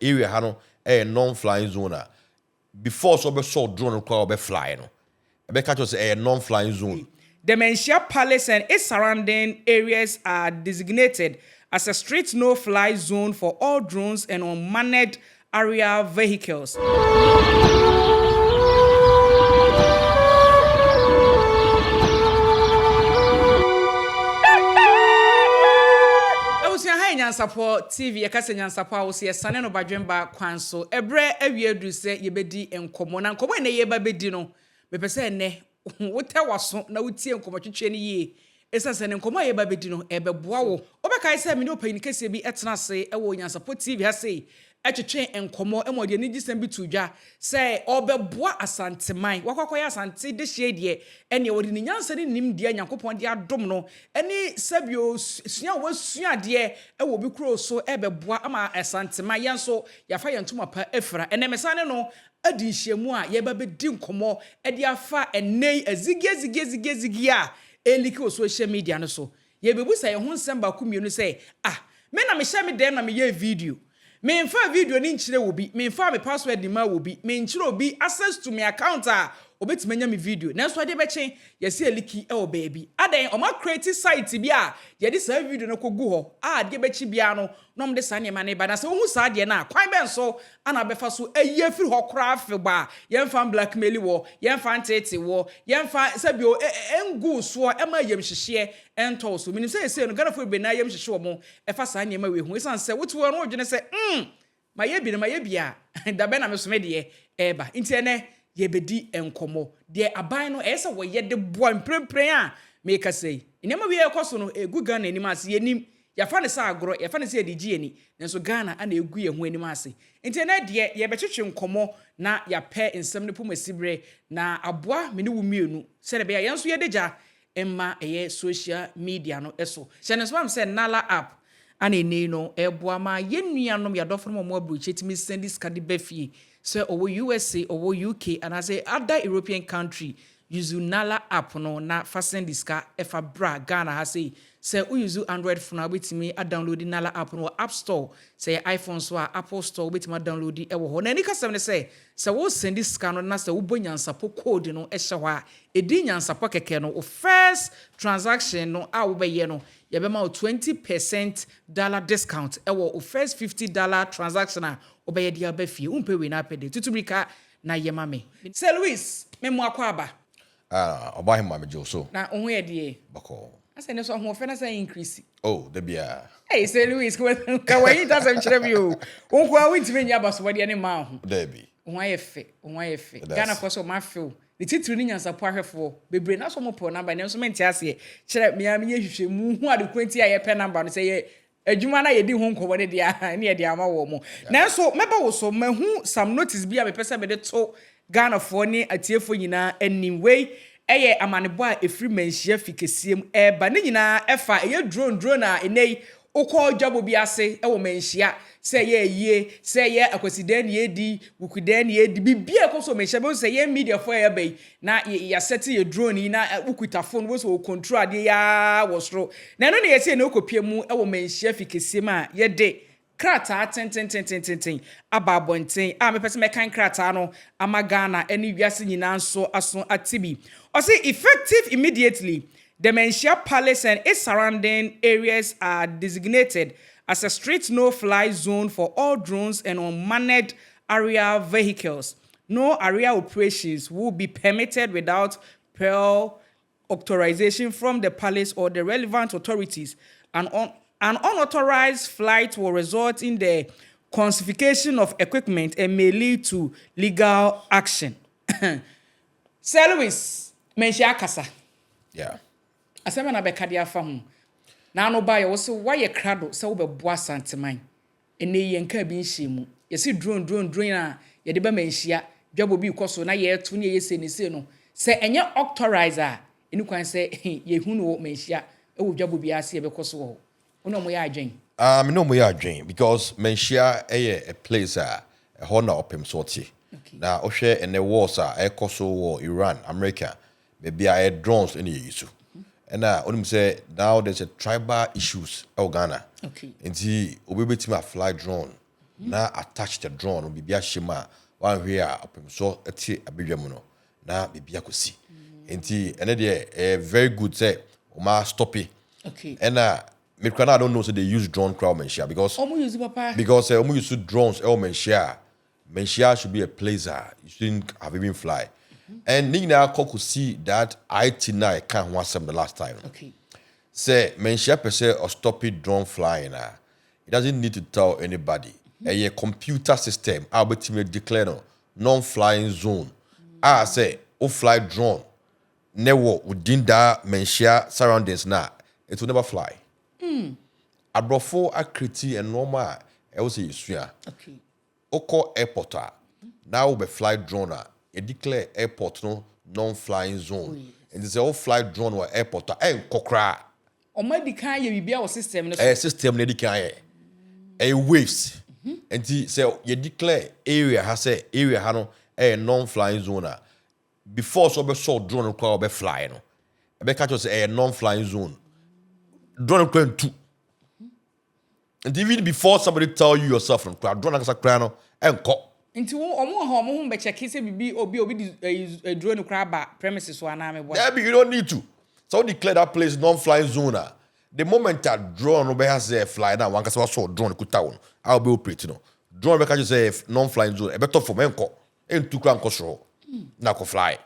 area hano a non-flying zone before so be so drone ko be fly no e be catch us a non-flying zone. The Manhyia Palace and its surrounding areas are designated as a strict no-fly zone for all drones and unmanned aerial vehicles. Nyansapo TV yakase Nyansapo a wo se yesane no badwemba kwan so ebre awiedu se yebedi enkomo na nkomo ne yeba bedi no mepese ne wote waso na wotie enkomo twetwe ne yie esase ne nkomo yeba bedi no ebeboa wo obekai se me ne opani kase bi etena se ewo Nyansapo TV ha se etwetwe enkomo emode ne gisem bi tudwa se obeboa Asanteman wakokoya asante de hye de ene wodi ne nyansa ne nim de Nyankopon de adom no ene sabio sua wasua de ewo bi kro so ebeboa ama Asanteman yenso yafa yentoma pa efra ene mesane no adi hyemu a yeba bedi nkomo ede afa enei azigi a eliki o social media no so yebebu say ho nsem ba kumienu say me na me hye me dem na me ye video me infa video ni nchire wo bi me infa me password di ma wo bi me nchire obi access to me account obetimanya me video na so de be chen yesi eliki e obaby adan o ma create site bi a ye de sa video no kogu ho de be chi bia no no me de sa ne ma ne ba na se hu sa de na kwan ben so ana be fa so eye firi ho kra afegba ye mfa blackmail wo ye mfa ntete wo ye mfa sabio engu so e ma yem hyehye ento so minim se no Ghana fo be na yem hyehye wo mo e fa sa ne ma we hu isan se wotu no odwene se ma ye bi na ma ye bia da be na me so me de eba nti ene yebedi enkomo de aban no ese wo ye de boa mprempren a make say inema we ekoso no egu Ghana anim ase yenim yafa ne sa agoro yafa ne se edigi ani nenso Ghana ana egu ye hu anim ase nti na de ye betwetwe nkomo na ya pe nsem ne pomasibre na aboa me ne wo mienu se de be yenso ye deja emma eye social media no eso se ne so am se Nala app ana eni no eboa ma yenuanom ya dofo mo abuche timi send this card befie so owo USA owo UK and as a other European country use Nala app no na fasten diska efa bra Ghana ha say use Android phone betimi a download Nala app no App Store say iPhone so Apple Store betimi download e wo ho na ni kasem ne say wo send diska no na say wo Nyansapo code no e hye ho a edi Nyansapo keke no first transaction no a wo be ye no you be ma $20 discount ewo first $50 transaction a obeye dia ba fie umpe we na pede tutubrika na yema me say Louis me mo akwa aba oba him ma me jo so na ohun ye de bako ase ne so ho fe na say increase the bia hey say Louis ka we ta sam kire bi o onko a wintime nya baso wode ne ma ho there be ohun ye fe Ghana ko so ma fe the titiri ni Nyansapo ahwefo bebre na so mo po number ne so mente ase kire me am ye hwehwe mu hu ade kwanti a ye pe number no say ye adwuma na ye di ho nkobo ne dia ne ye dia ma wo mo na so meba wo so mahu some notice bi a me pese me de to Ghana fo ni atiefo nyina anyway eye amanebo a efri Manhyia fikesiem eba ne nyina efa eye drone a enei ukọ jobo bi ase e wo Manhyia say ye say ye akwasiden ye di wukuden ye di bibia ekoso Manhyia be say ye media for ye be na ya set ye drone na ukuta phone wo so control ade ya wo soro na no ne ye say na okopie mu e wo Manhyia fikesiem a ye de krata ten ababonten a me pese me kan krata no ama Ghana eni wiase nyina nso aso atibi o say effective immediately. The Manhyia Palace and its surrounding areas are designated as a strict no-fly zone for all drones and unmanned aerial vehicles. No aerial operations will be permitted without prior authorization from the palace or the relevant authorities. An unauthorized flight will result in the confiscation of equipment and may lead to legal action. Sir Louis, Manhyia kasa. Yeah. Asem na beka dia fa ho na no ba ye wo se wa ye krado se wo beboa Asanteman ene ye nka bi nhyiemu ye se drone na ye de ba Manhyia dwabo bi koso na ye to ne ye se ne se no se enye authorizer eni kwan se ye hu no Manhyia e wo dwabo bi ase ye be koso wo ono mo ya adwen me no mo ya adwen because Manhyia a place a ho na opem sortie na ohwe ene wars a koso wo Iran America maybe a drones ene ye use. And only say now there's a tribal issues in Ghana. Okay. And the obebeti ma fly drone. na attach the drone bibia shima one here opem so eti abedwam no na bibia kosi enti ene de very good say o ma stop it okay and me I don't know so they use drone crowd Manhyia because use papa because use drones Manhyia should be a placer you shouldn't have even fly and nina could see that IT na can one some the last time okay say Manhyia per se or stop it drone flying it doesn't need to tell anybody a computer system I'll be declare non-flying zone say o fly drone never within that Manhyia surroundings now it will never fly abrofo akriti and normal e wo say yesua okay oko airport now we fly drone e declare airport no non-flying zone and this all fly drone or airport kokra o ma di kan ye bibia o system no system na di kan ye waves and say you declare area ha say area ha no non-flying zone before so be so drone ko be fly no e be catch say non-flying zone drone can too. And even before somebody tell you yourself from crowd, drone akasa crano and call. Nti omo be check say bibi obi di drone crab ba premises wa na me boy. Yeah, you don't need to. So declare that place non-flying zone. The moment that drone be has a fly now, one kasa so drone ku town. I'll be operating no. Drone be catch say non-flying zone. E better for me enko. En tu kran ko so. Na ko fly.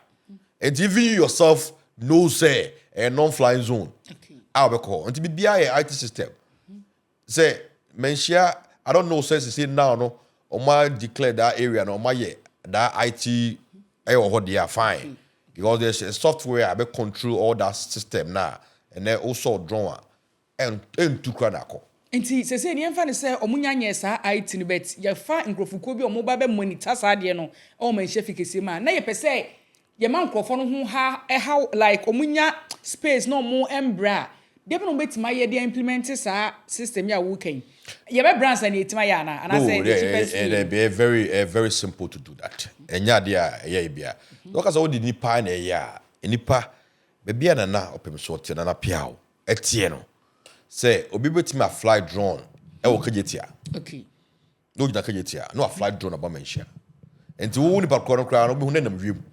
And even you yourself know say a non-flying zone. Okay. I'll be call. Until be IT system. Say Manhyia, I don't know since say now no Oma declare that area no Oma that IT or they are fine because there's a software that control all that system now and then also drone and to kranako. Nti say ni emfa ne say omunya nya sa IT ni bet ye fa nkrofuko bi omo ba be monitor sa de no o Manhyia fikese ma na ye pese ye man nkrofo no ho ha how like omunya space no mo embra de no betima ye de implement sa system ya wo kan ye be brands na etima ya na and I say it be very simple to do that enya dia ye bia because all the nipa na ya nipa be bia na opem so tie na Appiah etie no say obi betima fly drone e wo kajetia okay no gina kajetia no a fly drone about Manhyia enti wo nipa kro no kra no be hu na nam wiem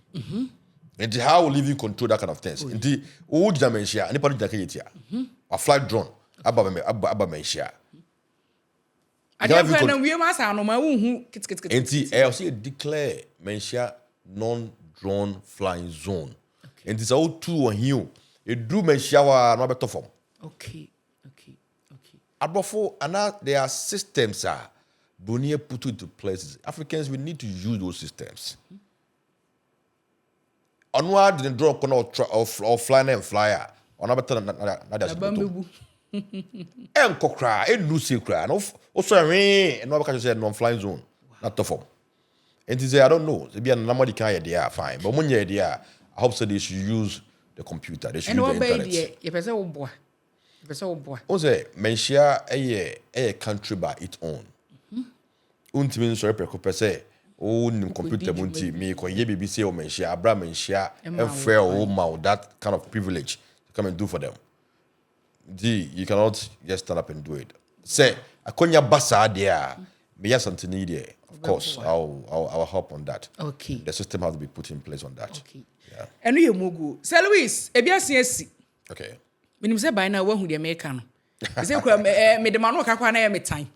and how will you control that kind of things? Indeed, who did Manhyia? Anybody that can here? A flight drone. Abba Manhyia. I don't know we must have no my own. Indeed, I also declare Manhyia non-drone flying zone. And it's all two on you. It do Manhyia wa no better form. Okay. Abofo, and now there are systems Bunia put into places. Africans, we need to use those systems. Onward the draw or flying and flyer on a better than and cocra and Lucy cry also rain and no say non-flying zone not to form and to say I don't know they be a number kind they are fine but when you're there I hope so they should use the computer they should use the internet you person boy say Manhyia a country by its own untimin so per se computer munti me ko ye BBC o Manhyia abra Manhyia and fair o that kind of privilege to come and do for them. You cannot just stand up and do it. Say akonya basa there me Asanteman there. Of course I'll help on that. Okay. The system has to be put in place on that. Okay. Yeah. And we mugu. Say Louis, ebiasiesi. Okay. Minim say by now hu de America no. Say kura me de manu kakwa na ye me tan.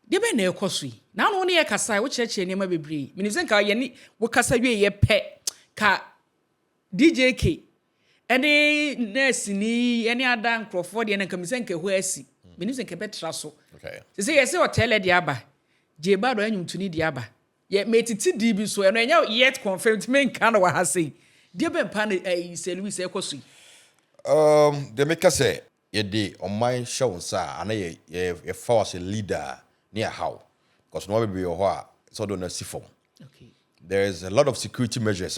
De be na ekosui na no ne ye kasa wo cheche ne ma bebre minim se nka ye ni wo kasa wie ye pe ka DJK ene nurse ni ene ada nkrofo de na nka misen nka ho asi minim se nka betra so okay se ye se hotel de aba je ba do anyumtuni de aba ye metiti di bi so eno enya yet confirmed me nka na wa ha sei de be mpa na se Louis ekosui the maker say ye de on my show sa ana ye force a leader near how because no be your so don't see form. Okay. There is a lot of security measures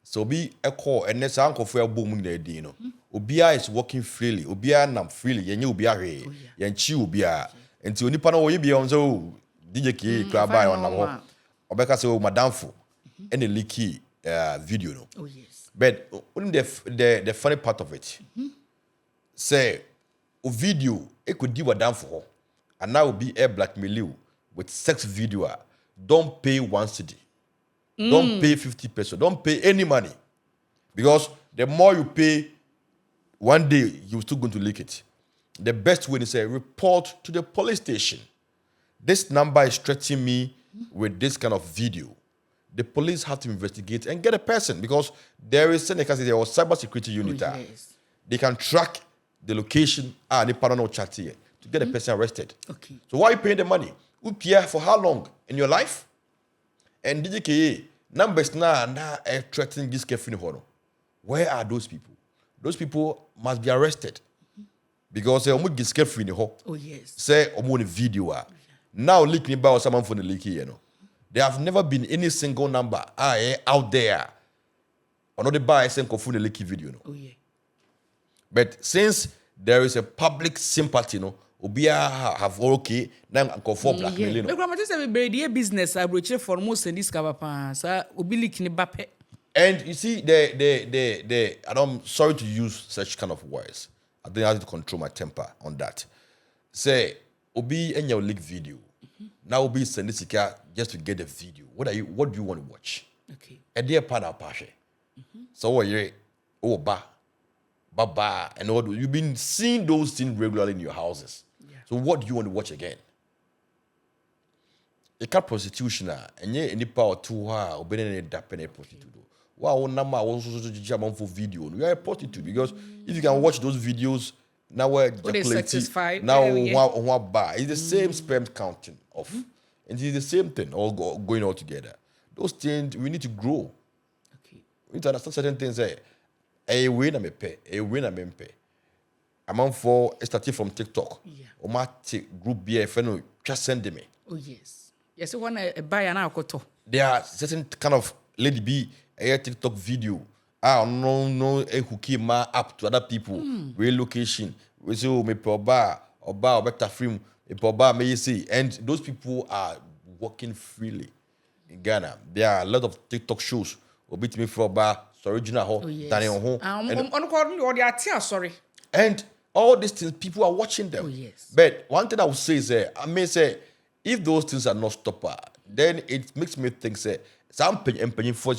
so be a call and next uncle for boom there you know obia is working freely obia nam freely yenye obia he yenchi obia enti onipa no we be on so DJK crab by on nam obeka say madamfo any leaky video no. Oh yes. But the funny part of it say o video e could do madamfo and now be a blackmail you with sex video, don't pay 1 cedi. Don't pay 50 pesos. Don't pay any money. Because the more you pay, one day you're still going to leak it. The best way is say report to the police station. This number is threatening me with this kind of video. The police have to investigate and get a person because there is a cybersecurity unit. Yes. They can track the location and the partner chat here to get a person arrested. Okay. So why are you paying the money? Appiah for how long in your life? And DJKA numbers now threatening this carefully. Where are those people? Those people must be arrested because they almost get scared free. Oh yes. Say almost a video. Now leaking about someone from the leaky, you know. There have never been any single number out there. Or not the buy same from the leaky video. No? Oh yeah. But since there is a public sympathy, no, Obia have okay now conform blackmailing. No. But say we business I broach for most in this cover pan. So obi leaking bape. And you see, and I'm sorry to use such kind of words. I think I have to control my temper on that. Say, Obi and your leak video. Now Obi send this just to get the video. What do you want to watch? Okay. A dear partner pashe. So what you ba, and all you've been seeing those things regularly in your houses. Yeah. So what do you want to watch again? A cat prostitution and ye any power to her or being a prostitute. Wow, number also jam for video. We are a prostitute because if you can watch those videos now where satisfied now one bar it's the same sperm counting off. And it's the same thing all going all together. Those things we need to grow. Okay. We need to understand certain things. A win I'm a pay, a win I'm pay. I'm on for starting from TikTok. Yeah. Or my group BFN just send me. Oh yes. Yes, one a buy an alcohol. There are certain kind of lady B a TikTok video. No a hooky ma up to other people. Relocation. We say me per bar or better film. Per bar may you see. And those people are working freely in Ghana. There are a lot of TikTok shows. Or beat me for bar. Original home. Oh, yes. Sorry. And all these things, people are watching them. Oh, yes. But one thing I would say is, I may say, if those things are not stopped, then it makes me think, say, some penny for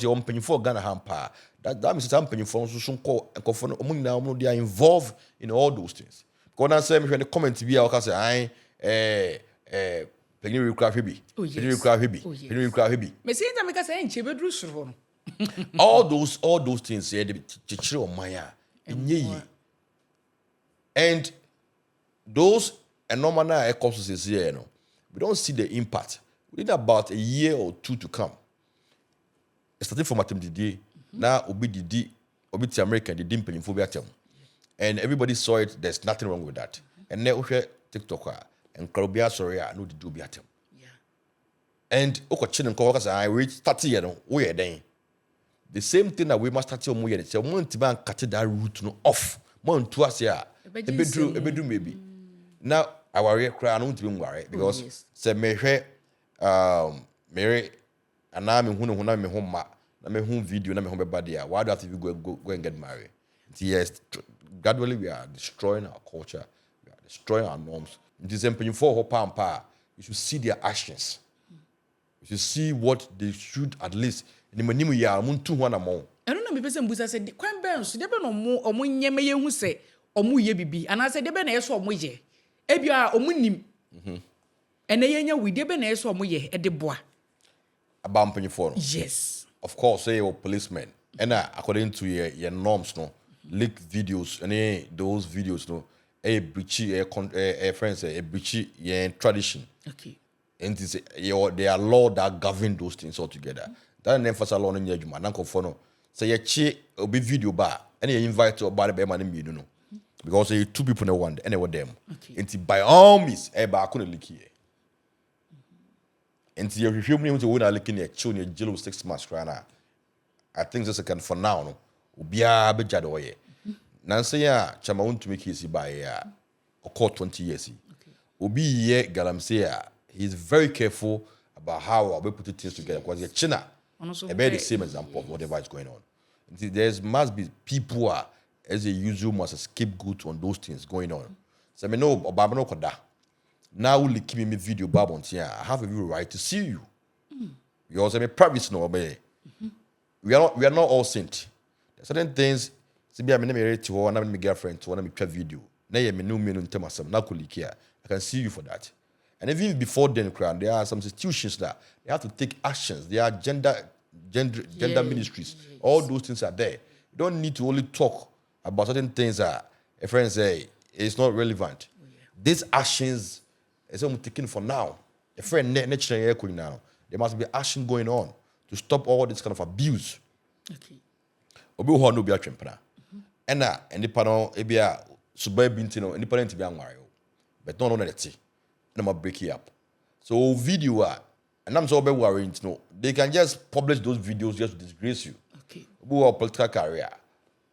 Ghana hamper. That means some penny for they are involved in all those things. Because I say, when the comments be, I can say, penny require baby. Oh, yes. Penny require baby. Penny require baby. But see, that makes sense. Chebedru all those things say the children Maya. And those normal courses here, you know, we don't see the impact. We need about a year or two to come. Starting from Atem now Obi the American, the dimping phobia term. And everybody saw it, there's nothing wrong with that. And now we TikToker and Karobia sorry, I know the do be at him. Yeah. And Okochin and Kokas, I reach 30 years, we are then. The same thing that we must start your money. So, one to ban cut that route off. One to us here. A bedroom maybe. Now, I worry cry. I don't even worry because say me Mary and I'm in home ma. I'm home video. I'm home body. Why do I have to go and get married? Yes, gradually we are destroying our culture. We are destroying our norms. It is important for Pampa. You should see their actions. You should see what they should at least. I don't know me person busa say kwan ben so de be no omo nyeme ye hu say omo ye bibi ana say de be na yeso omo ye ebia omo nim ene ye nya we de be na yeso omo ye e de boa about for yes of course say your policemen and according to your norms no leak videos and those videos no a breachy a friends a breachy tradition okay and there are law that govern those things all together. That name for salon in Yajuma, Nanko Fono. Say a chi or be video bar, and you invite to a bar man, you know. Because you two people in one, and they were them. And by all means, a bar couldn't leak here. And you refuse me to win a licking a children, a jello 6 months, right? I think that's a can for now, no. Ubia Bejadoye. Nancy, Chamaun to make his by a court 20 years. Ubi ye Galamsea, he's very careful about how we put things together because you're China. A very same example of whatever is going on. There must be people who are, as a usual, must scapegoat on those things going on. So I know Obama no koda. now will keep me video babon here. I have a right to see you. Because I'm a privacy no obey. We are not all saint. There's certain things. See, I'm married to one of my girlfriend to one of my video. Now you know me no temasam na here. I can see you for that. And even before then, there are some institutions that they have to take actions. There are gender ministries. Yes. All those things are there. You don't need to only talk about certain things that a friend say it's not relevant. Oh, yeah. These actions is only taken for now. A friend now. There must be action going on to stop all this kind of abuse. Okay. Obi ho no bi atwempena. And nipa no ebia subai binti no nipa no be anware. But no let it. No break it up. So video and I'm so be worried, no. They can just publish those videos just to disgrace you. Okay. Who are political career,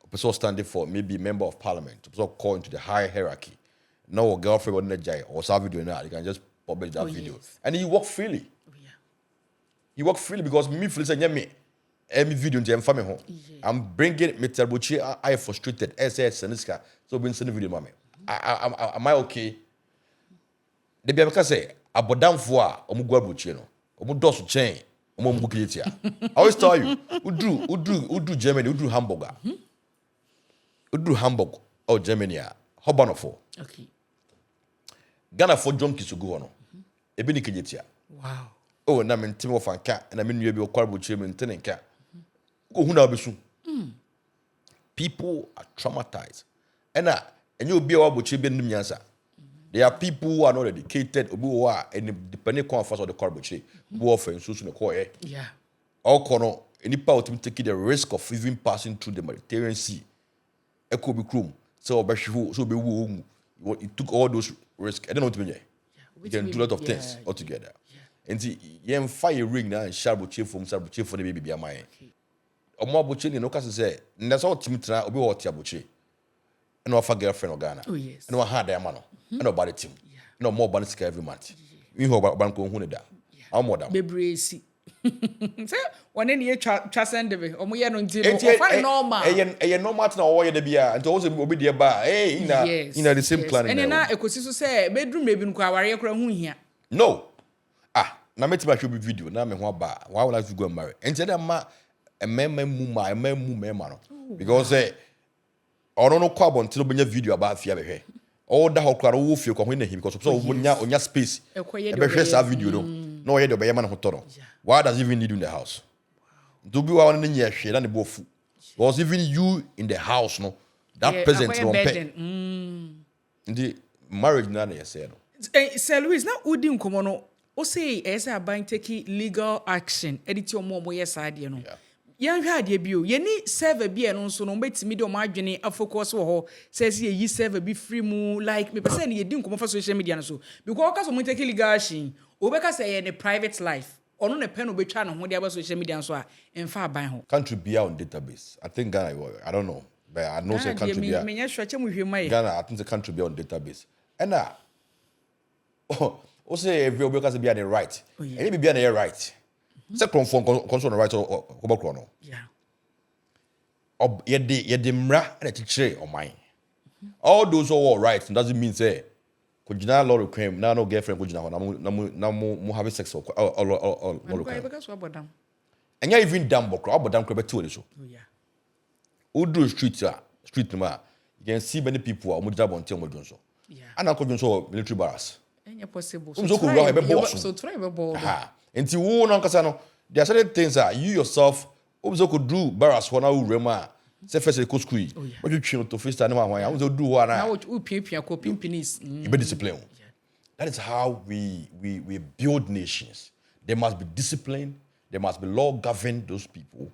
a person standing for maybe member of parliament, a person call into the high hierarchy. No girlfriend or not or some video now. You can just publish that video. Yes. And you work freely. Oh, yeah. You work freely because me feel say me every video in family home. I'm bringing me terbuchi. I frustrated. SS Seniska. So been sending video, mommy. Am I okay? They be able to say abodam fo a omu gwa buchi no omu dosu chain omu mbukitia. I always tell you udru Germany udru Hamburg or Germany hobano fo. Okay. Ghana for jom kisugu no ebi ni kejetia. Wow. Oh na me ntimo fanka na me nua bi okwa buchi me ntene nka ko hu na obesu. People are traumatized. And enye obi a wa buchi be nim nyansa. There are people who are not educated, who are depending on first of the corporate, who often so soon a yeah. All corner, any part of taking the risk of even passing through the Mediterranean Sea. Echo be crum, so be it took all those risks. I don't know what to mean. You can do a lot of things altogether. Yeah. And see, you fire ring now and shabuchi for the baby be a mine. Or more butching, no case say, and that's all Timitra, obi what yabuchi. And offer girlfriend or Ghana. Oh, yes. And I had their man. And about the team. No more bonus every month. We hope about Banco Hunida. I'm more than Baby. Say, one in your chasend of it, or we are not normal. A no matter now, the beer, and also will be dear bar. Hey, in the same plan. And then I could say, bedroom maybe inquire here. No. Now make my should be video. Now me one bar. Why would I go and marry? And tell them a man, because I don't know quite until we video about fear. All that whole crowd will feel when him because so on your space. A video no head of a man hotel. Why does even need you in the house? Do be one in your shade and the both. Was even you in the house, no? That present no pay. The marriage none said. Sir Louis, now Udim Komono, or say as a buying taking legal action, edit your more yes idea no. Young had debut. Ye need server be and also no bet me do margin a focus or says ye server be free mu like me person ye didn't come for social media so because of take legal action obeka say in a private life or no a pen will be trying on the social media so and far by home. Country be on database. I think Ghana, I don't know, but I know say country be. Ghana, I think the country be on database. And also every obeka be on the right. And it be on the right. Second phone console right or chrono. Yeah. Ye de mra and teacher on mine. All those are all right. Doesn't mean say could you not lot of crime now no girlfriend could you now have sex or and you even damn book but damn crab to so. Yeah. Udu street ma you can see many people are mujab on Timo so. Yeah. And I could so military barracks. Any possible so try a until who no kasano there are certain things that you yourself also could do barras for now rema say first school what you train to face and one I do one now you be discipline. That is how we build nations. There must be discipline, there must be law govern those people.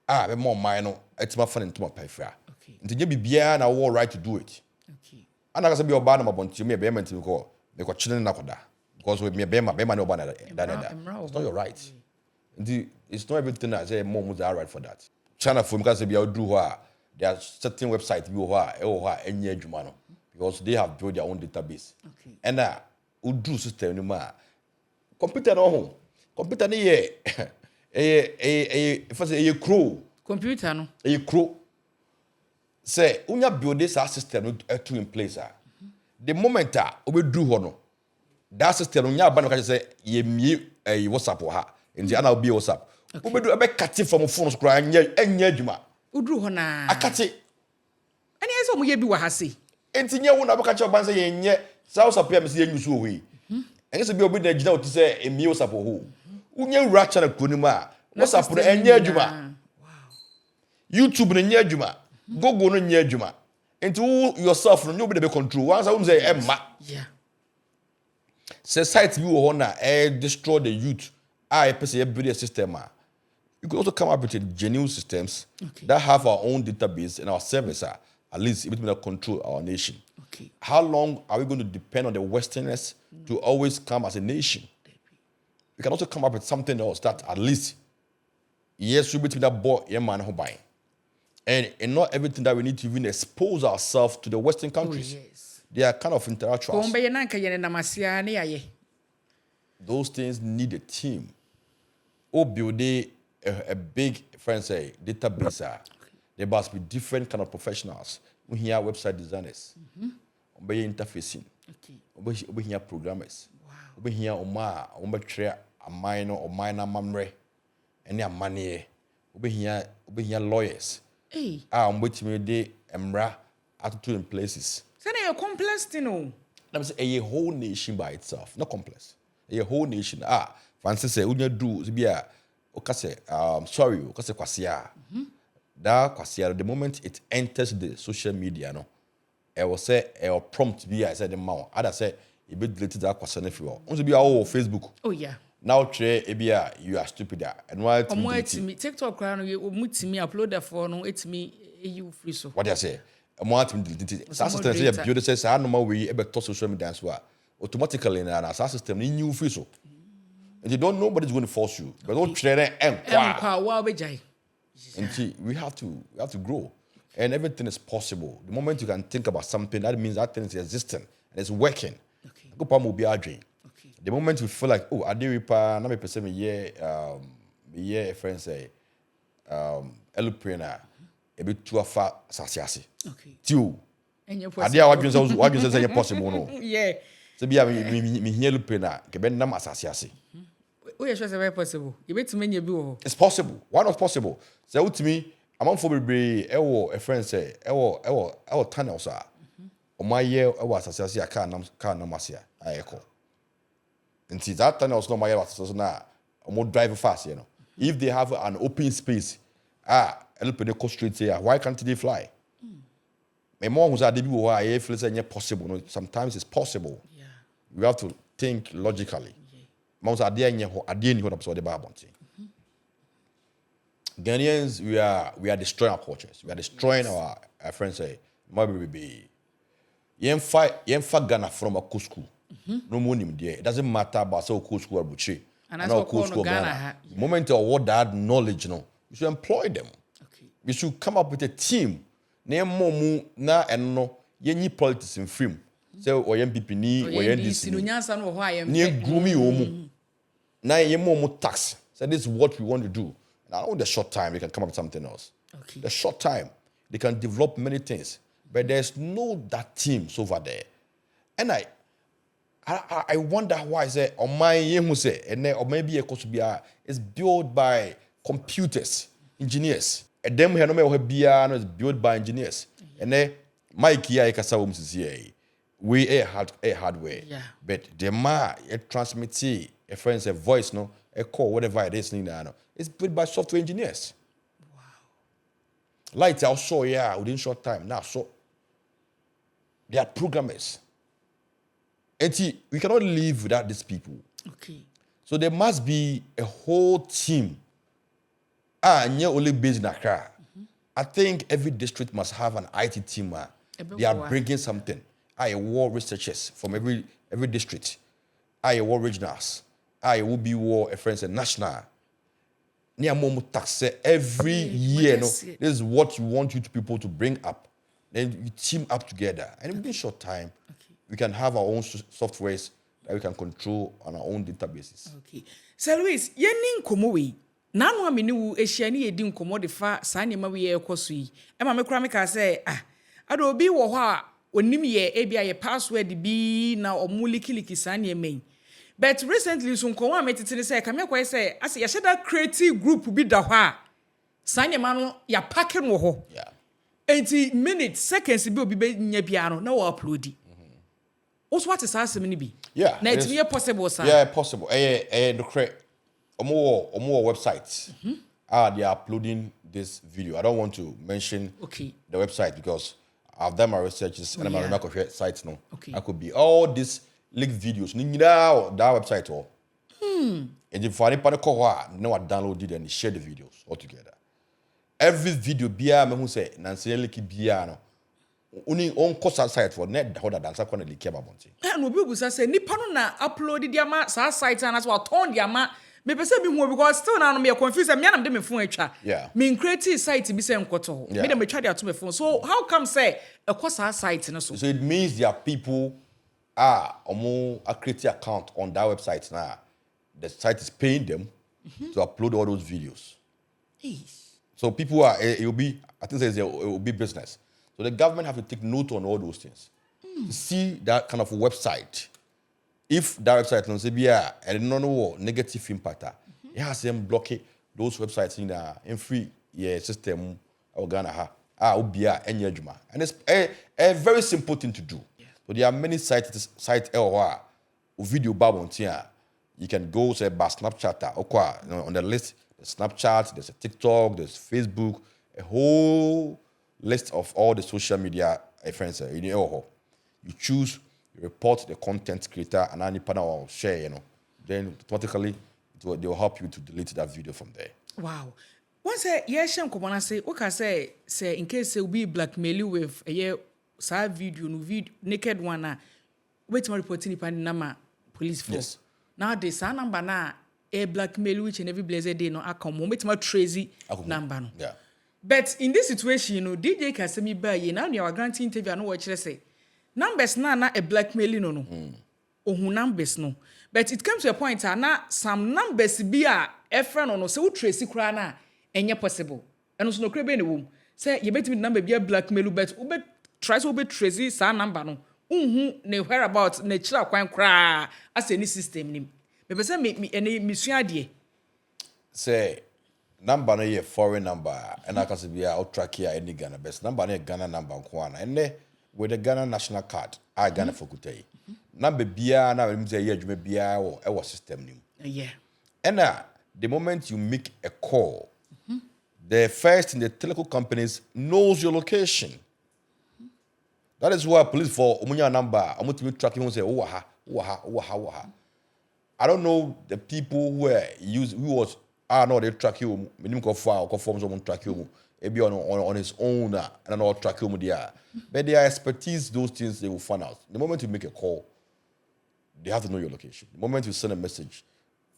Be more minor it's my fun into my pay fair until you be bia na all right to do it. Okay. And I can be obana about me be meant to go because children nakoda. Because with me, Bema no banner. It's not your right. It's not everything that say mom are right for that. China for because they do there are certain websites any because they have built their own database. Okay. And who do system anymore. Computer no home. Computer ni a crow. Computer no. A crow. Say, when you build this system to in place, the moment obedu ho no that system nya ba no ka say ye mie WhatsApp ha nti ana obi WhatsApp obedu ebe kate from phone so kra anya adwuma udru ho na akate ani eso mo ye bi wa ha se enti nya wo na be ka che oban say ye nye sa WhatsApp ya me say ye nyusu ohi enye so bi obi na gina oti say emie WhatsApp ho unye wura cha na kronim a WhatsApp no anya adwuma YouTube no nya adwuma Google no nya adwuma enti yourself no be control once I say emma yeah say site bi wo ho na destroy the youth person you build a system you could also come up with genuine systems that have our own database and our service at least it will control our nation. How long are we going to depend on the Westerners to always come as a nation? We can also come up with something else that at least yes, we between that boy man who buying. And not everything that we need to even expose ourselves to the Western countries. Yes. They are kind of intellectuals. Those things need a team. Or build a big friends say database. There must be different kind of professionals. We hear website designers. We hear interfacing. We hear programmers. We hear we hear a minor or minor mamre. Any money. We hear lawyers. We de emra attitude in places. So they complex thing. Let me say a whole nation by itself, not complex. A whole nation. Francis say unya do bia okase sorry okase kwasia. That kwasia the moment it enters the social media no I will say a prompt be I said the mount. Other say you be deleted that kwasia if you want. Once be all Facebook. Oh yeah. Now try ebia you are stupid and why to me TikTok crown you to me upload that for no it's me you free so. What do you say? Want me delete it. System say build says I normal way e be to social media as well. Automatically na system ni new free so. And you don't nobody's going to force you. But don't try and we have to grow. And everything is possible. The moment you can think about something, that means that thing is existing and it's working. Okay. The moment you feel like, oh, I did repair, now me person me friends say eluprena a bit too far sasiasi. Okay. Two. I did what you say possible no. Yeah. So be me here eluprena ke ben nam asasiasi. We sure very possible. You bet me you it's possible. Why not possible? Say to me, among for be a friend say ewo tunnel sir. O my year ewo asasiasi aka nam asia ayeko. Nti that tunnel no my year asasiasi na o drive fast, you know. If they have an open space, eluprena go straight here. Why can't they fly? Me more who say dey be why feel say possible. No, sometimes it's possible. Yeah. We have to think logically. Ghanaians, we are destroying our cultures. We are destroying our friends say, maybe Ghana from a cool school. No money there. It doesn't matter about so cool school or Buchi. And that's cool school Ghana. The moment you award that knowledge, you should employ them. Okay. You should come up with a team. Name more na and no ye politics in film. Say or MPP ni or NDC. Ni groomy omu. Now you more tax. So this is what we want to do. Now in the short time, they can come up with something else. Okay. The short time, they can develop many things. But there's no that teams over there. And I wonder why say on my say and or maybe a cost is built by computers, engineers. And them here no be is built by engineers. And then Mike here I we a hardware. Yeah. But the transmit a friend say voice no a call whatever it is it's built by software engineers. Wow. Lights also within short time now so they are programmers. And we cannot live without these people. Okay. So there must be a whole team. Only based in Accra. I think every district must have an IT team. They are bringing something. War researchers from every district. War regionals. Will be war a friends and national. Near Momo tax every year. No, this is what you want people to bring up. Then you team up together, and within short time, we can have our own softwares that we can control on our own databases. Okay. So Louis, yenin komowe. Nanu amini wu ehia edi nkomo de fa saa nyema we ye ekoso yi. E ma me kura me ka say ado obi wo ho a onim ye ebia ye password bi na omuliki sanye main. But recently so nko wa metete say kamia kwai say ase ya sheda creative group bi da ho a sanye ma no ya pack no ho. Yeah. 80 minutes seconds bi obi be nya bia no na wa upload. Also what is asem ni bi? Yeah. Na it be possible sir. Yeah, possible. No correct. Omo websites. They are uploading this video. I don't want to mention the website because I've done my researches and I'm not sites no. I could be all these leaked videos. Now that website or. And if I didn't no, I download it and share the videos all together. Every video bia me who say Nancy leak bia no. Uni on cost site for net how that dancer can leak about bonti. And obi obusa say nipa no na upload the ama sa site and as well turn the ama. Me pese bi hu because still now me confused me am dem me phone atwa. Yeah. Me create site bi say nkoto. Me dem try dey to me phone. So how come say e cost site no so? So it means there are people omo create account on that website now. The site is paying them to upload all those videos. So people it will be, I think it will be business. So the government have to take note on all those things. To see that kind of website. If that website no say and no negative impact, it has them block those websites in free system or Ghana ubia any juma. And it's a very simple thing to do. Yeah. So there are many sites video babontia. You can go say by Snapchat or on the list. There's Snapchat, there's a TikTok, there's Facebook, a whole list of all the social media friends. You choose, you report the content creator, and any partner will share. Then automatically they will help you to delete that video from there. Wow. Once I say in case will be blackmail you with a side video, naked one, wait my reporting number police force. Yes. Now this number na a blackmail which in every blessed day no account moment my tracy number no. Yeah. But in this situation, DJ Kasemi ba ye now you are granting interview no watch say numbers na a blackmail no. Ohun numbers no. But it comes to a point na some numbers be a friend no say we tracy kra na enye possible. And also no kra be ne wom. Say you bet me number be a blackmail but we try to be tracy sa number no. Ne whereabouts na chira kwan kra as any system nim. Me pese me sua de. Say number no ye foreign number and I can say be out track here any Ghana best number no Ghana number kwana and with the Ghana national card I Ghana for kutei. Number bia na me say ye adwuma bia or our system nim. Yeah. And the moment you make a call, the first in the telecom companies knows your location. That is why police for umunya number, I'm to track you and say, waha. I don't know the people who was they track you, minimum go far or form someone track you, maybe on his own and not track you there. But their expertise, those things they will find out. The moment you make a call, they have to know your location. The moment you send a message,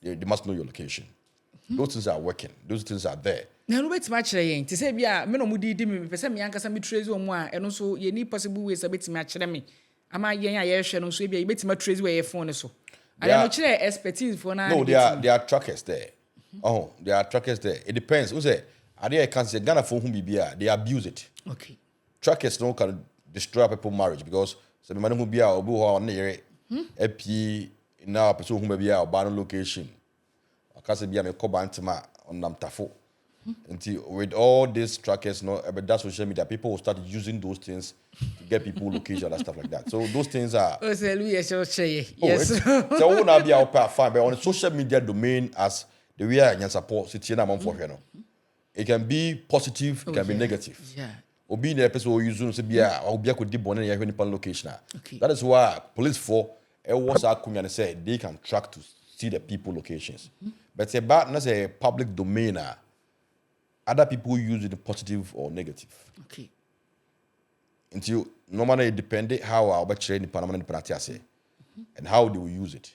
they must know your location. Those things are working. Those things are there. Na no bet match yen. Ti say bia me no mudi di me pese me yankasa me trace o mu a eno so ye ni possible ways bet me akere me. Ama yen a ye hwe no so bia ye bet me trace we ye phone so. And no kire expertise for na. No, there are trackers there. Oh, there are trackers there. It depends. Who say are they can say Ghana phone who be they abuse it. Okay. Trackers no can destroy people's marriage because some man who be obi ho na yere epi na person who be ban location. Akase bia me ko bantama on namtafo. Until with all these trackers, but that social media, people will start using those things to get people location and stuff like that. So those things are. Oh, yes. So who now be out fine, but on the social media domain as the way Nyansapo City na for it can be positive, it can be negative. Yeah. Obi in the person who use say bia or bia could dip on any location. That is why police for was and say they can track to see the people locations. But it's about not a public domain. Other people use it positive or negative. Okay. Until normally it depends how our in permanent penalty and how they will use it.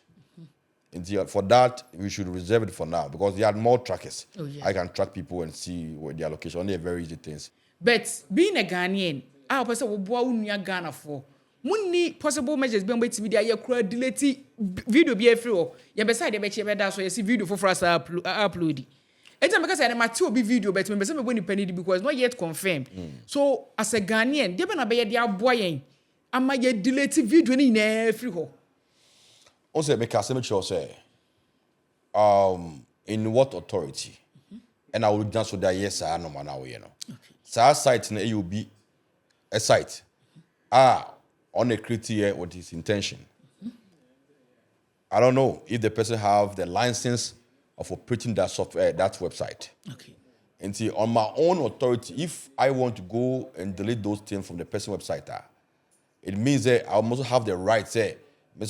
Until for that we should reserve it for now because there are more trackers. Oh, yeah. I can track people and see where their location. Only very easy things. But being a Ghanaian, I person will boa unya Ghana for. Munni possible measures be wait media ye kura delete video be free o. Ye be side be che be da so ye see video for us upload. Anytime because I am be video, but me say me go ni penny because not yet confirmed. So as a Ghanaian, they be na be ye dia boyen ama ye delete video ni na free ho. On say make Asem sure say in what authority? And I will just so that yes, I know now, you know. So site na you be a site. On a criteria what his intention. I don't know if the person have the license of operating that software, that website. Okay. And see, on my own authority, if I want to go and delete those things from the person website, it means that I also have the right, say,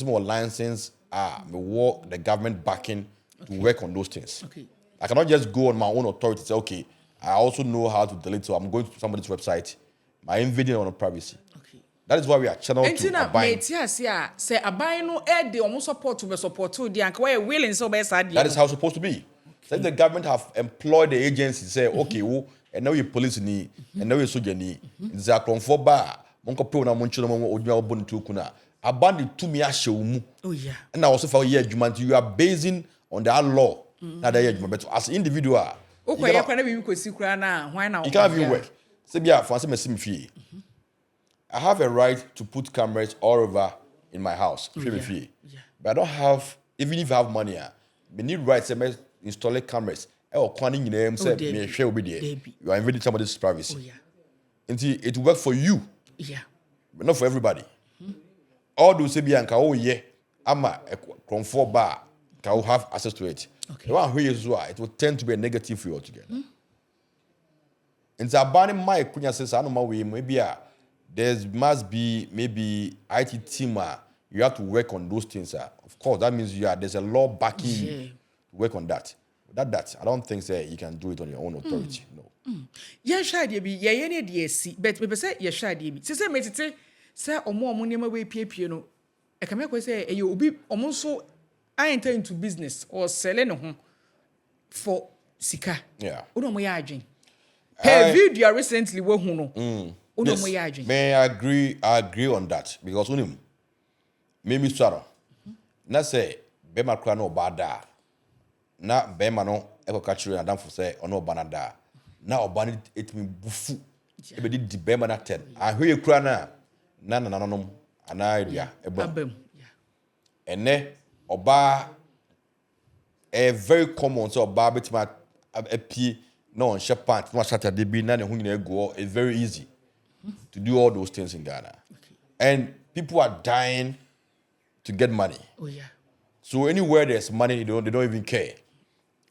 more license, the government backing to work on those things. Okay. I cannot just go on my own authority and say, okay, I also know how to delete, so I'm going to somebody's website. My invading on privacy. Okay. That is why we are channeled to Appiah. Say Appiah no the almost support to support to the anka where willing so be sad. That is how it's supposed to be. So if the government have employed the agency, say, okay, and now you police ni, and now you soldier ni, it's a conform bar, monko pe na moncho na mo odwa obon tu kuna. Abandon to me ashe. Oh yeah. And now also for year you are basing on that law. Not that year, but as individual. Okay, you cannot be kwesi na why now? You can't even work. Say bia fancy me sim fie. I have a right to put cameras all over in my house. Yeah. But I don't have, even if I have money, I need rights to install cameras. You are invading somebody's privacy. Oh, yeah. Until it will work for you. Yeah. But not for everybody. All those say bianca, oh yeah, I'm a comfort bar, can will have access to it. Okay. The one who is why it will tend to be a negative for you altogether. And the banning my kunya says, I don't know, maybe there must be maybe IT team. You have to work on those things. Of course, that means there's a law backing you to work on that. That I don't think you can do it on your own authority. No. Yeah, shady be yeah any DSC, but we say yeah shady be. Say me tete say omo nema we pie no. E ka me ko say e obi omo so I enter into business or selling no for sika. Yeah. Uno mo ya adwen. Hey, video recently we hu no. Yes. May I agree on that because me swaro na say bema kra no bada na bema no eko ka kire adam for say ono banada na obani etimi bufu ebe di bema na 10 ahwe kra na nanom ana area ebo ene oba very common so oba betima apie no on shepherd no Saturday bi na ne hu nyina ego it's very easy to do all those things in Ghana. Okay. And people are dying to get money. Oh yeah. So anywhere there's money, they don't even care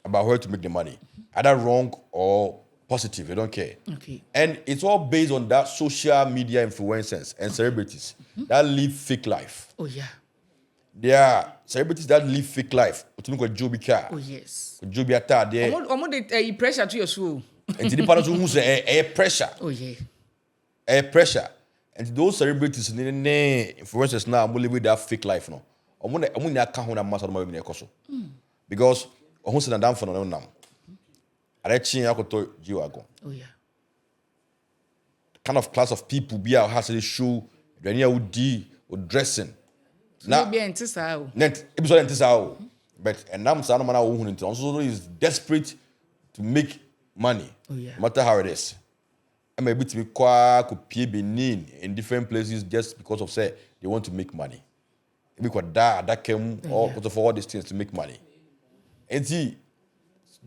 about where to make the money. Either wrong or positive, they don't care. Okay. And it's all based on that social media influencers and celebrities that live fake life. Oh yeah. There are celebrities that live fake life. Oh yes. Joby ata there. Omo pressure to your soul. And the part who say pressure. Oh yeah. Pressure. And those celebrities, influencers now, I'm living that fake life now. I'm gonna account on a master of my coso. Because I'm saying down for no nam. I read I could tell you ago. Oh yeah. Kind of class of people be out has to show Daniel would or dressing. Now be antisao. Episode antisao. But and now some man who also is desperate to make money. Oh yeah. No matter how it is. I'm able to be quite Benin in different places just because of say they want to make money. Because that came all for all these things to make money. And see,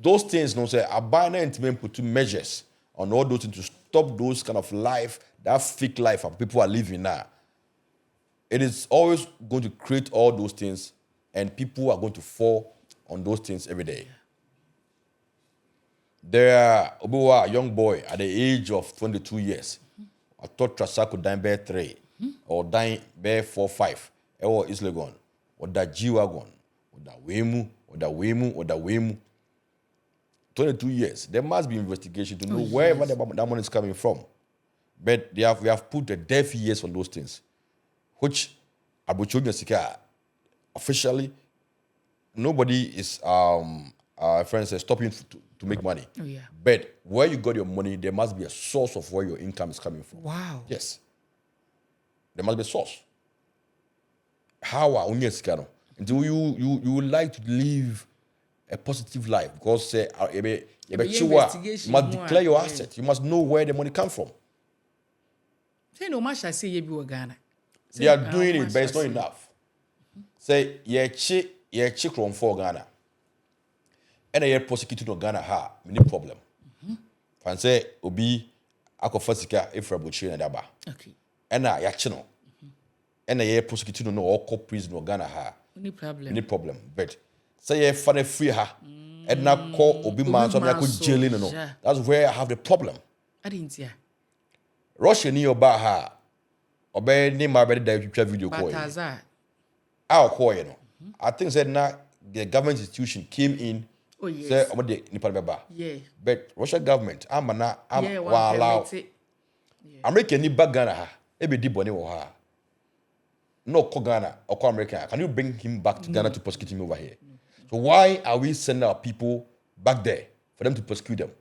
those things no say Appiah and put two measures on all those things to stop those kind of life, that fake life that people are living now. It is always going to create all those things, and people are going to fall on those things every day. There are a young boy at the age of 22 years. I thought Trasa could die by 3 or die by 4, 5. Or Islegon, or that G-Wagon, or that Wemu. 22 years. There must be investigation to know wherever that money is coming from. But we have put the deaf ears on those things, which Abuchonya Sika officially nobody is friends stopping to make money. Oh yeah. But where you got your money, there must be a source of where your income is coming from. Wow. Yes. There must be a source. How are Onyeskano? Do you would like to live a positive life? Because you must declare your assets. You must know where the money comes from. Say no much I say you be Ghana. They are doing it, but it's not enough. Say, ye chick from for Ghana. And I prosecuted no Ghana ha, no problem. Fan say, Obi, Akofasika, if Rabuchi and Daba. Okay. And I channel. And I prosecuted no all court prison no Ghana ha. Any problem. Any problem. But say, ye funny free ha. And now call Obi man, so I could jail in no. That's where I have the problem. I didn't hear. Russia ni oba ha. Obey name my better video call. I'll call you. I think that now the government institution came in. Oh yes. Say, yeah. But Russian government, I'm allow. America ni bag Ghana ha. Ebe di boni wo ha. No ko Ghana or ko America. Can you bring him back to Ghana to prosecute him over here? So why are we sending our people back there for them to prosecute them?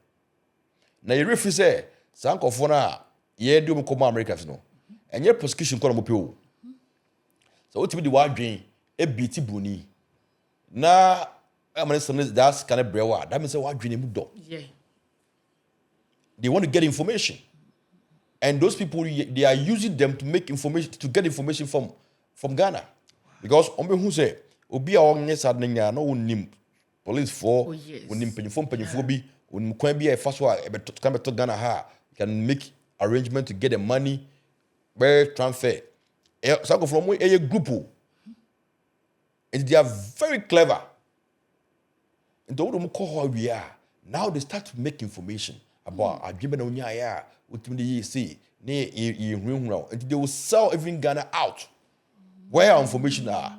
Now you refuse say, sanko fona ye do mo come America no. And your prosecution call mo pio. So what be the word dream? E biti buni. Na that's kind of brewa. That means what dream do. Yeah. They want to get information. And those people, they are using them to make information, to get information from Ghana. Because who say obi a onye sadnenya no unim police for unim penifo bi unim kwan bi e fa so a e beto Ghana ha can make arrangement to get the money where transfer. Some from a group. And they are very clever. And the one call we are now they start to make information about agreement on ya ultimately see and they will sell even Ghana out where our information are.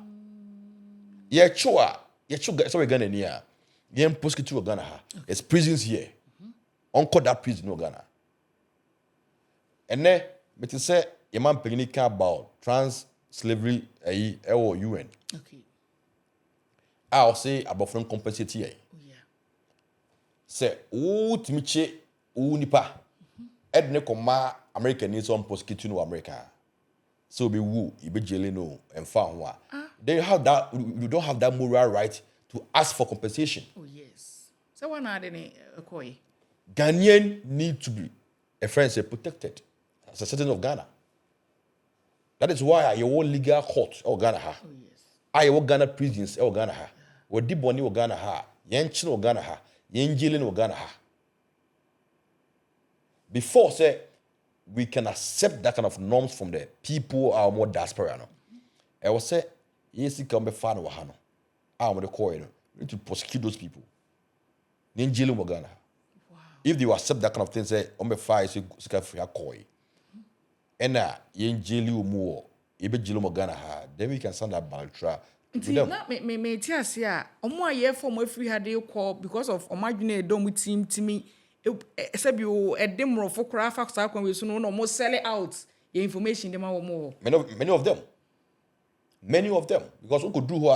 Yeah, sure. Sorry, Ghana near. Yeah, prosecute Ghana. It's prisons here. Uncle that prison no Ghana. And then, me to say, a man pegnika about trans slavery or UN. Okay. I'll say about from compensate here. Oh yeah. Say, timiche, nipa. Edne koma American needs on prosecute no America. So be woo, you be jailing no and found one. Then you don't have that moral right to ask for compensation. Oh yes. So one are any koi. Ghanaian need to be a friend say protected as a citizen of Ghana. That is why you want legal court or Ghana ha. Oh yes. I want Ghana prisons or Ghana ha. We diboni or Ghana ha. Yen chin or Ghana ha. Yen jailing or Ghana ha. Before say we can accept that kind of norms from the people who are more diaspora. No? I will say, yes, you can be fan of Hano. I'm the core. We need to prosecute those people. Then jail them Ghana. If they accept that kind of thing, say, I'm a fire, so you can free a coin. And now, you jail you more. You be jail them Ghana. Then we can send that baltra. Me tell say, omo aye for mo free had they call because of imagine don with team to me. Except you a demo for craft start when we soon almost sell it out your information them more. Many of them. Because we could do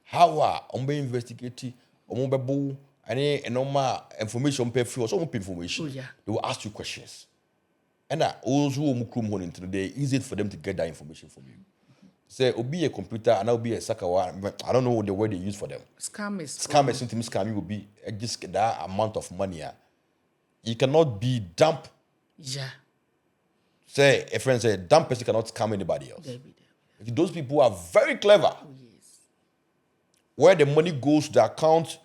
how be investigate be any normal information pay free or some information. Oh, yeah. They will ask you questions. And those who are into the day, easy for them to get that information from you. Say, be a computer and I'll be a sakawa. I don't know the word they use for them. Scammers, something scamming will be just that amount of money. You cannot be dump. Yeah. Say, a friend say, dump person cannot scam anybody else. Those people are very clever. Oh, yes. Where the money goes to the account,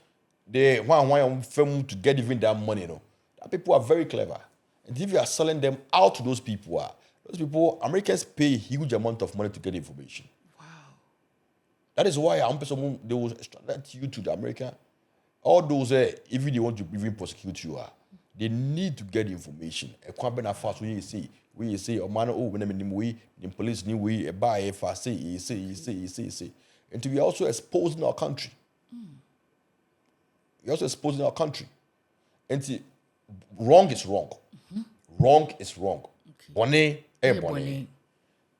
they want firm to get even that money. No, that people are very clever. And if you are selling them out to those people, Americans pay a huge amount of money to get information. Wow. That is why they will extradite you to the America. All those, even they want to even prosecute you, they need to get information. A company fast when you say, oh man, oh, when the police knew we buy if I say, you say. And we are also exposing our country. We're also exposing our country. And wrong is wrong. Mm-hmm. Wrong is wrong. Bonnet, bonnet.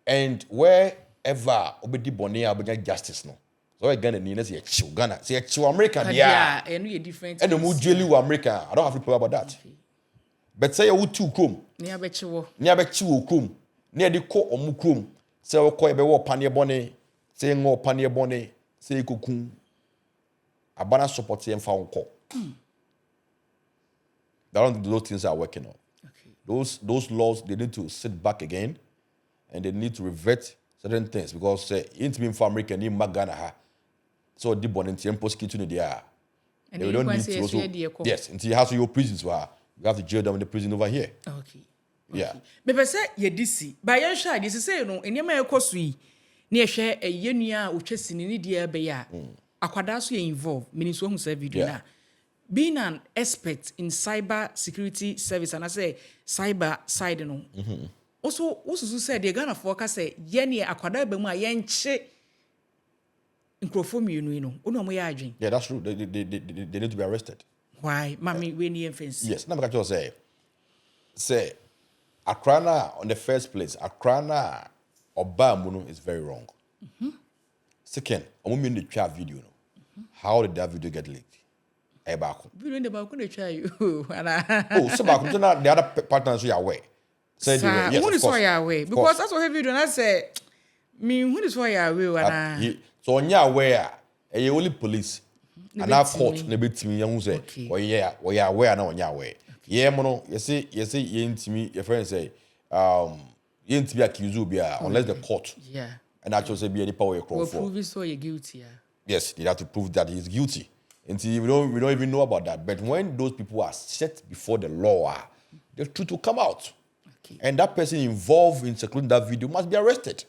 And wherever obedi bonnet, obedi justice no. So Ghana need say Ghana, say American, yeah, and we different. And the more jelly American, I don't have to problem about that. Okay. But say you two chrome. Near bechiwo chrome. Near the co or mucrum. Say we call be panier bonnet, say no panier bonnet, say cocoon. Abana support and found call. Those things are working on. Okay. Those laws, they need to sit back again and they need to revert certain things because into me for America in Ghana so the born into prosecution in there. They don't need to also yes until you have your prisons where you have to jail them in the prison over here. Okay. Yeah. Me pese ye disi by yan sha disi say no enema ekoso yi na ye hwe eyenua otwesi ni dia be ya akwada so ye involve meaning so hu say video na being an expert in cyber security service and I say cyber side no also say the Ghana for ka say ye ne akwada be mu a ye nche microphone you know ono mo ya adwen. Yeah, that's true. They need to be arrested. Why mami we ni offense? Yes, na me just say Accra na on the first place Accra na Obamuno is very wrong. Second, omo the twa video no. How did that video get leaked? Video in the balcony try you. Oh, so back to the other partners you are aware. Said yes, who is why you are aware? Because that's what video and I say me who is why you are aware. So on your aware, a only police and our court ne bit me young say, oh yeah, we are aware now on your way. Yeah, mono, you see, you into me, your friend say, you into be accused be unless the court. Yeah. And actually say be any power you call for. Prove so you're guilty. Yes, they have to prove that he's guilty. Until we don't even know about that. But when those people are set before the law, the truth will come out. Okay. And that person involved in circulating that video must be arrested.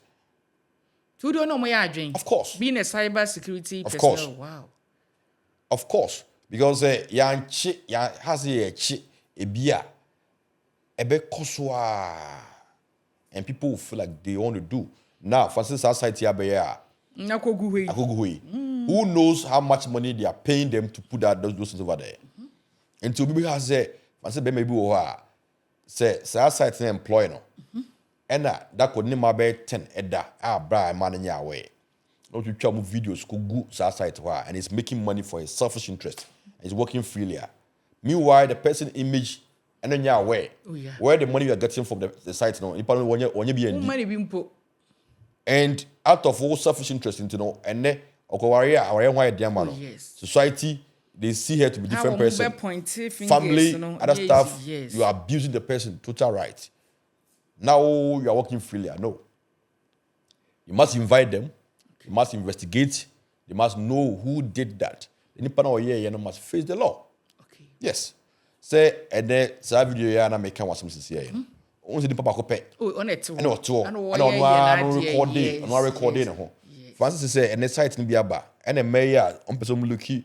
You don't know my adrenaline. Of course. Being a cyber security of personnel. Course. Wow. Of course. Because has a chi ebia ebe koswa and people feel like they want to do. Now, for instance, society abeya. Who knows how much money they are paying them to put those things over there? Until people have said, maybe say site employ no. And that could name about 10 bra man in your way. Not to try videos could go site and he's making money for his selfish interest. He's working freely. Meanwhile, the person image and then your way. Where the money you are getting from the site no, you be money and out of all selfish interest into no and then society they see her to be different person. Family, other stuff, you are abusing the person, total right. Now you are working freely. No. You must invite them, you must investigate, you must know who did that. Any partner or you must face the law. Okay. Yes. Say and then video ya na make one something here. Only the papa pay. Oh, on it. And on recording. Francis say and the site ni biaba and the mayor on person looky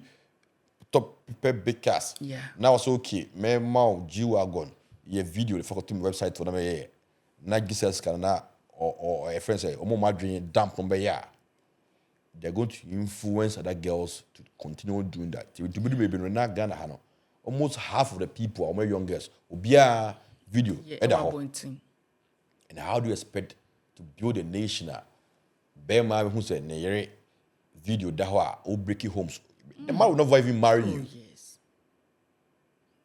top big cast. Yeah. Now it's okay. Me mau G-Wagon. Ye video the fucking website for them here. Na gisels can na or a friend say omo madrin dump from ya. They're going to influence other girls to continue doing that. To be baby na Ghana hano. Almost half of the people are my young girls will be a video. And how do you expect to build a nation? Bema who said ne video that will break homes. The man will never even marry you.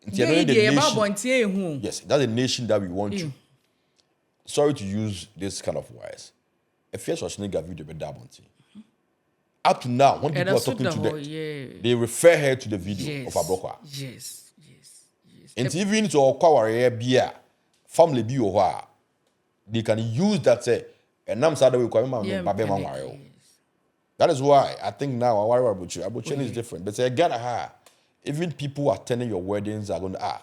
Yes, that's a nation that we want to. Sorry to use this kind of words. If you watch nigga video be that bounty. Up to now, when people are talking to them, they refer her to the video of Abrokwa. Yes. And even to our beer, family be or they can use that say and I'm sad that that is why I think now our Abuchi is different. But say Ghana, even people attending your weddings are going to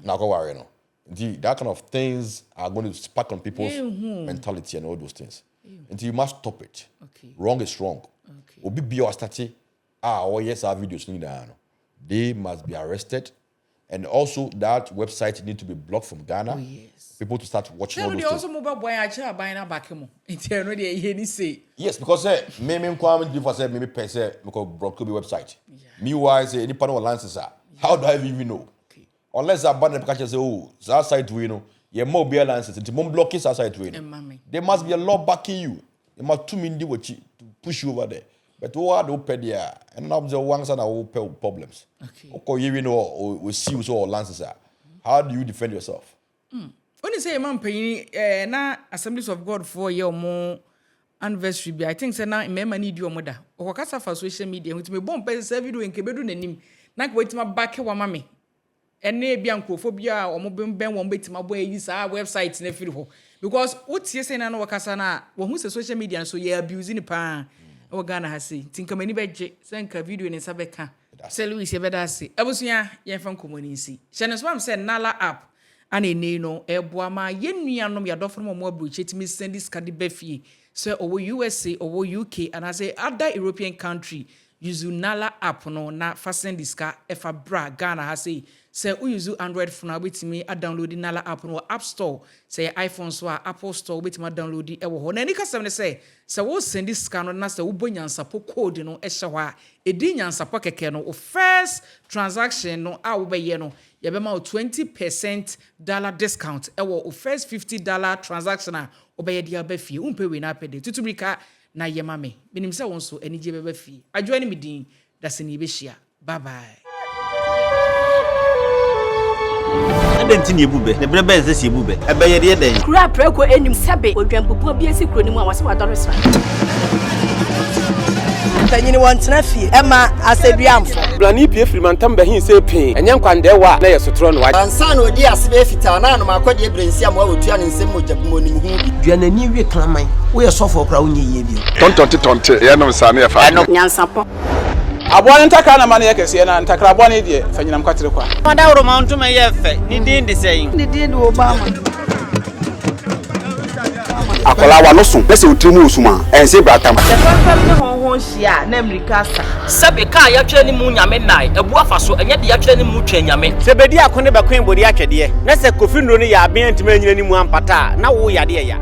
now go worry no. Indeed, that kind of things are going to spark on people's mentality and all those things. Until you must stop it. Okay. Wrong is wrong. Okay. Obi be your stati. Yes, our videos need that. They must be arrested. And also that website need to be blocked from Ghana. Oh, yes. People to start watching all those things. Also mobile boy buying back him. Yes, because me kwame before say me person because block the website. Meanwhile say any partner license how do I even know? Okay. Unless I ban the say that site we know. Your mobile license until mom block his site we know. There must be a law backing you. There must too many to push you over there. But who are the open there? And now the ones that are problems. Okay. Okay, you know we see so lances are. How do you defend yourself? When you say man paying na Assemblies of God for year more anniversary I think say na me need your mother. O kasa for social media with me bomb pay video en kebedu nanim. Na ko wetima back wa mame. ene bia nkrophobia o mo ben wo betima boy yi sa website na firi ho because what you say na no wakasa na wo hu se social media so ye abuse ni pa o Ghana ha sei tinkamani beje senka video ni sabeka se Louis ye bedase abusuya ye fa nkomoni nsi chene so am say Nala app ana ne no eboa ma ye nuanom ya dofo mo abroche timi send this card befie so owo USA owo UK and I say other European country use Nala app no na fasten this car efa bra Ghana ha say use Android phone wetimi a download Nala app no App Store say iPhone so Apple Store wetimi download e wo ho na ni kasem ne say wo send this scan no na say wo Nyansapo code no e hye ho a edi Nyansapo keke no first transaction no a wo be ye no ye be ma $20 discount e wo first $50 transaction a wo be ye dia ba fie umpe we na pede tutubrika na ye ma me minim say won so ani je be ba fie adwo ani midin da se ni be hia bye bye. Adenti ni ebube ne brebe nse si ebube ebe ye de den kura preko enim sebe odwampopo bi esi kuro ni mu a wase wadore sra tanyini wontena fie ema aseduamfo blani pie frimantam be hin se pin enye nkwande wa na ye sotro no wa ansa na odi asebe fita na no makodi ebrensi am wa otua ne nsem mojabumo nim hu duanani wie klaman wo ye sofo okra wo nye ye bi tontonte ye no nsa na ye fa Nyansapo abone ntakra na mane ye kese na ntakra abone die fanyinam kwatere kwa wada woro ma ntoma ye fe ni din de sei ni din de Obama akola wa no so pese utrimu usuma ense bratam Fam ne honhon hia na America sa sabe ka ya twa ni mu nyame nai ebu afa so enye de ya twa ni mu twa nyame se bedi akone be kwen bodi atwede na se kofi nro ni ya aben ntime nyina ni mu ampata na wo yade ya